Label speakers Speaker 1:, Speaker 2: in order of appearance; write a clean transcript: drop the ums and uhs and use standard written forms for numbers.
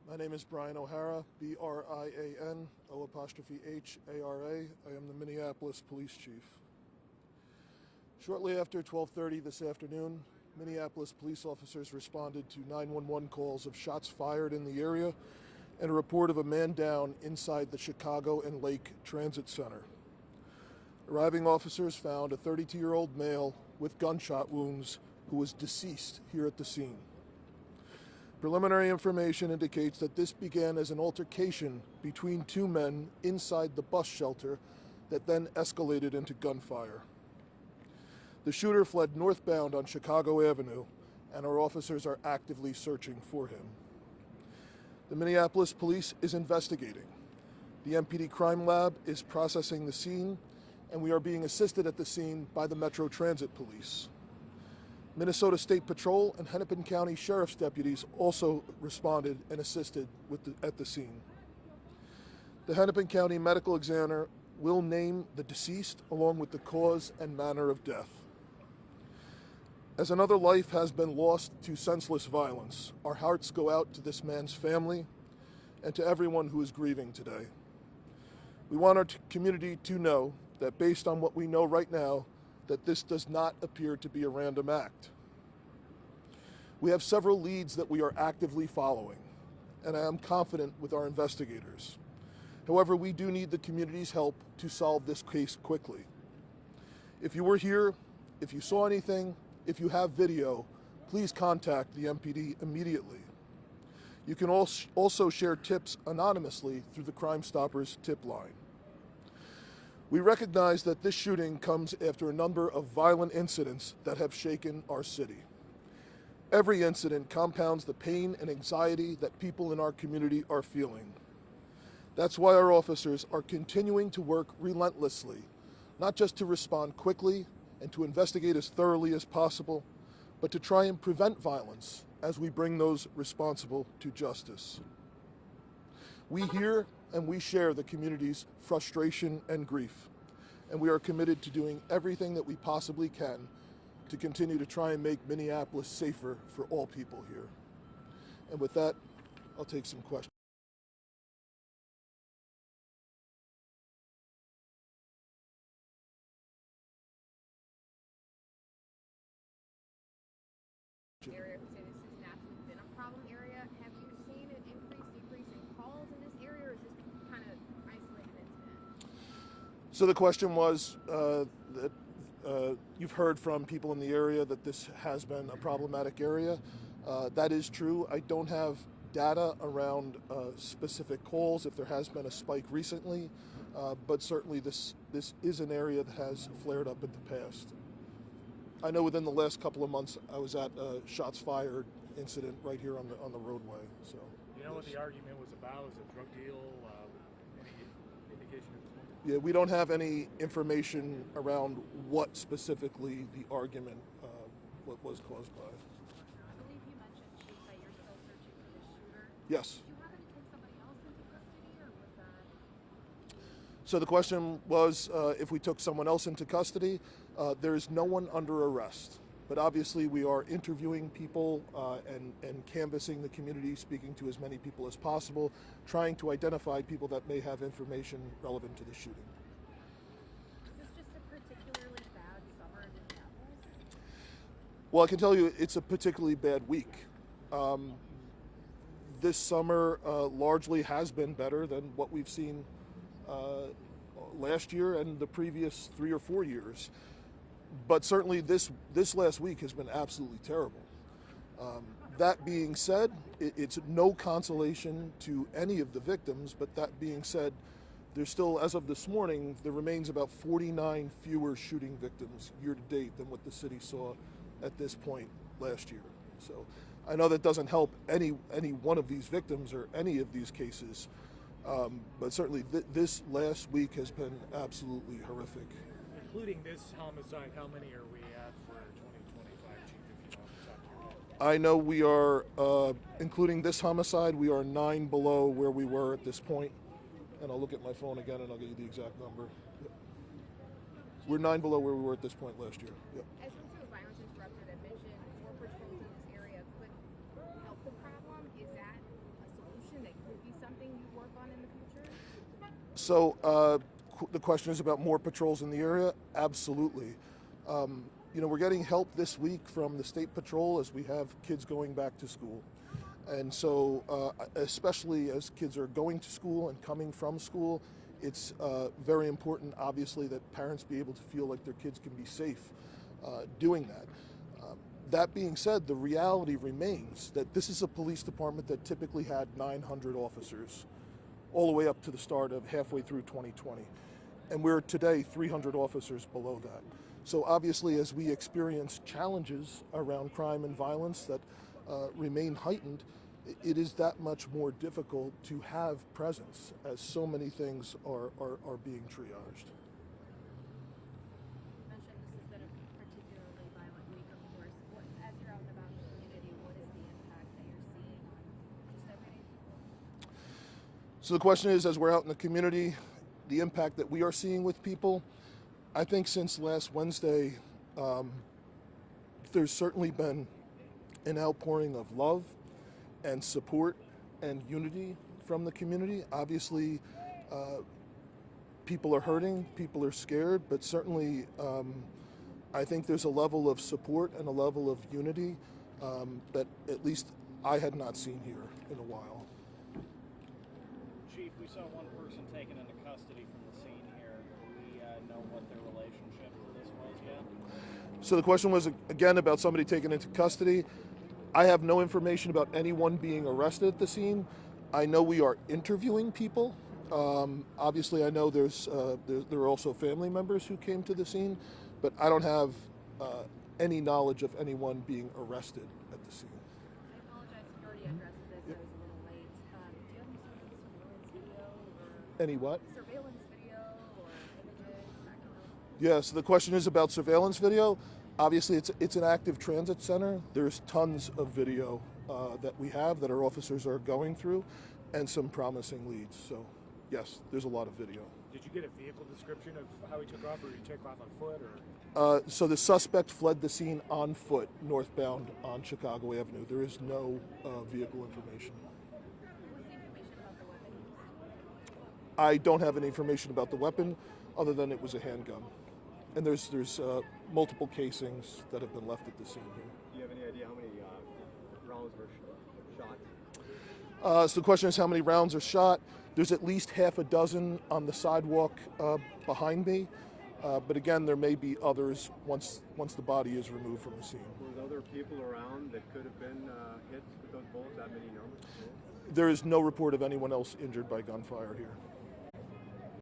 Speaker 1: My name is Brian O'Hara, B-R-I-A-N, O''H-A-R-A. I am the Minneapolis Police Chief. Shortly after 12:30 this afternoon, Minneapolis police officers responded to 911 calls of shots fired in the area and a report of a man down inside the Chicago and Lake Transit Center. Arriving officers found a 32-year-old male with gunshot wounds who was deceased here at the scene. Preliminary information indicates that this began as an altercation between two men inside the bus shelter that then escalated into gunfire. The shooter fled northbound on Chicago Avenue, and our officers are actively searching for him. The Minneapolis Police is investigating. The MPD Crime Lab is processing the scene, and we are being assisted at the scene by the Metro Transit Police. Minnesota State Patrol and Hennepin County Sheriff's deputies also responded and assisted at the scene. The Hennepin County Medical Examiner will name the deceased along with the cause and manner of death. As another life has been lost to senseless violence, our hearts go out to this man's family and to everyone who is grieving today. We want our community to know that based on what we know right now, that this does not appear to be a random act. We have several leads that we are actively following, and I am confident with our investigators. However, we do need the community's help to solve this case quickly. If you were here, if you saw anything, if you have video, please contact the MPD immediately. You can also share tips anonymously through the Crime Stoppers tip line. We recognize that this shooting comes after a number of violent incidents that have shaken our city. Every incident compounds the pain and anxiety that people in our community are feeling. That's why our officers are continuing to work relentlessly, not just to respond quickly and to investigate as thoroughly as possible, but to try and prevent violence as we bring those responsible to justice. We hear and we share the community's frustration and grief, and we are committed to doing everything that we possibly can to continue to try and make Minneapolis safer for all people here. And with that, I'll take some questions.
Speaker 2: Area, say this has naturally been a problem area. Have you seen an decrease in calls in this area, or is this kind of isolated incident?
Speaker 1: So the question was that you've heard from people in the area that this has been a problematic area. That is true. I don't have data around specific calls if there has been a spike recently, but certainly this is an area that has flared up in the past. I know within the last couple of months I was at a shots fired incident right here on the roadway. So.
Speaker 3: You know what the argument was about? Was it a drug deal? Any indication at this moment?
Speaker 1: Yeah, we don't have any information around what specifically the argument what was caused by.
Speaker 2: I believe you mentioned, Chief, that you're still searching for the shooter.
Speaker 1: Yes.
Speaker 2: Did you happen to take somebody else into custody, or was that?
Speaker 1: So the question was if we took someone else into custody. There's no one under arrest, but obviously we are interviewing people and canvassing the community, speaking to as many people as possible, trying to identify people that may have information relevant to the shooting.
Speaker 2: Is this just a particularly bad summer in Minneapolis?
Speaker 1: Well, I can tell you it's a particularly bad week. This summer largely has been better than what we've seen last year and the previous 3 or 4 years. But certainly this last week has been absolutely terrible. That being said, it's no consolation to any of the victims, but that being said, there's still, as of this morning, there remains about 49 fewer shooting victims year to date than what the city saw at this point last year. So I know that doesn't help any one of these victims or any of these cases, but certainly this last week has been absolutely horrific.
Speaker 3: Including this homicide, how many are we at for 2025, Chief, if you know off the top of your head?
Speaker 1: I know we are, including this homicide, we are 9 below where we were at this point. And I'll look at my phone again and I'll get you the exact number. Yep. We're 9 below where we were at this point last year. Yep.
Speaker 2: As someone who violence interrupted admission, more patrols in this area could help the problem. Is that a solution
Speaker 1: So the question is about more patrols in the area. Absolutely. We're getting help this week from the state patrol as we have kids going back to school. And so especially as kids are going to school and coming from school, it's very important, obviously, that parents be able to feel like their kids can be safe doing that. That being said, the reality remains that this is a police department that typically had 900 officers all the way up to the start of halfway through 2020. And we're today 300 officers below that. So obviously, as we experience challenges around crime and violence that remain heightened, it is that much more difficult to have presence as so many things are being triaged.
Speaker 2: You mentioned this has been a particularly violent week, of course. As you're out and about in the community, what is the impact that you're seeing on just everyday people?
Speaker 1: So the question is, as we're out in the community, the impact that we are seeing with people, I think since last Wednesday, there's certainly been an outpouring of love and support and unity from the community. Obviously, people are hurting, people are scared, but certainly I think there's a level of support and a level of unity that at least I had not seen here in a while.
Speaker 4: Chief, we saw one person taken into custody from the scene here. Do we know what their relationship to this was yet?
Speaker 1: So the question was, again, about somebody taken into custody. I have no information about anyone being arrested at the scene. I know we are interviewing people. Obviously, I know there are also family members who came to the scene, but I don't have any knowledge of anyone being arrested at the scene.
Speaker 2: I apologize if you already addressed this. I was a little late. Do you have any sort of surveillance video or
Speaker 1: Any what?
Speaker 2: surveillance video or images that can help?
Speaker 1: Yeah, so the question is about surveillance video. Obviously, it's an active transit center. There's tons of video that we have that our officers are going through and some promising leads. So, yes, there's a lot of video.
Speaker 3: Did you get a vehicle description of how he took off, or did he take off on foot?
Speaker 1: So the suspect fled the scene on foot, northbound on Chicago Avenue. There is no vehicle information.
Speaker 2: What's the information about the weapon used?
Speaker 1: I don't have any information about the weapon other than it was a handgun. And there's multiple casings that have been left at the scene here.
Speaker 5: Do you have any idea how many rounds were shot?
Speaker 1: So the question is how many rounds are shot. There's at least half a dozen on the sidewalk behind me. But again, there may be others once the body is removed from the scene.
Speaker 5: Were there other people around that could have been hit with those bullets, that many numbers?
Speaker 1: There is no report of anyone else injured by gunfire here.